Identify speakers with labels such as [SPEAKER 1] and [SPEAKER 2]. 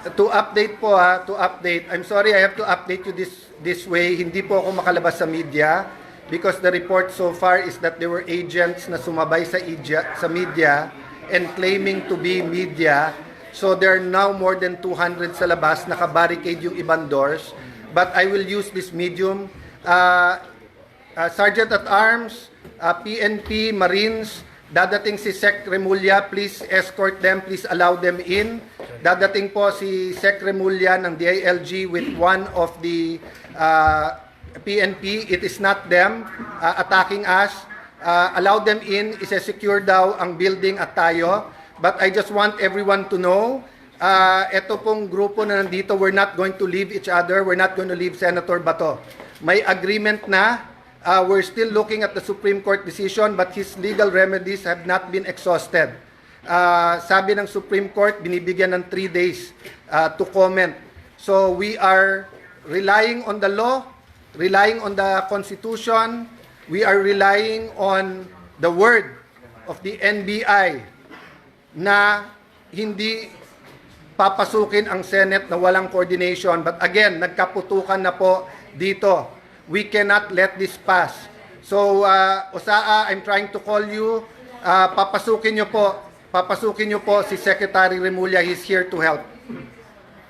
[SPEAKER 1] To update po to update. I'm sorry, I have to update you this way. Hindi po ako makalabas sa media because the report so far is that there were agents na sumabay sa media and claiming to be media. So there are now more than 200 sa labas, naka-barricade yung ibang doors. But I will use this medium. Sergeant at Arms, PNP, Marines, dadating si Sec Remulla, please escort them, please allow them in. Dadating po si Sec Remulla ng DILG with one of the PNP. It is not them attacking us. Allow them in, isa-secure daw ang building at tayo. But I just want everyone to know, ito pong grupo na nandito, we're not going to leave each other, we're not going to leave Senator Bato. May agreement na. We're still looking at the Supreme Court decision, but his legal remedies have not been exhausted. Sabi ng Supreme Court, binibigyan ng 3 days to comment. So we are relying on the law, relying on the Constitution, we are relying on the word of the NBI na hindi papasukin ang Senate na walang coordination. But again, nagkaputukan na po dito. We cannot let this pass. So, Osaa, I'm trying to call you. Papasukin nyo po si Secretary Remulla. He's here to help.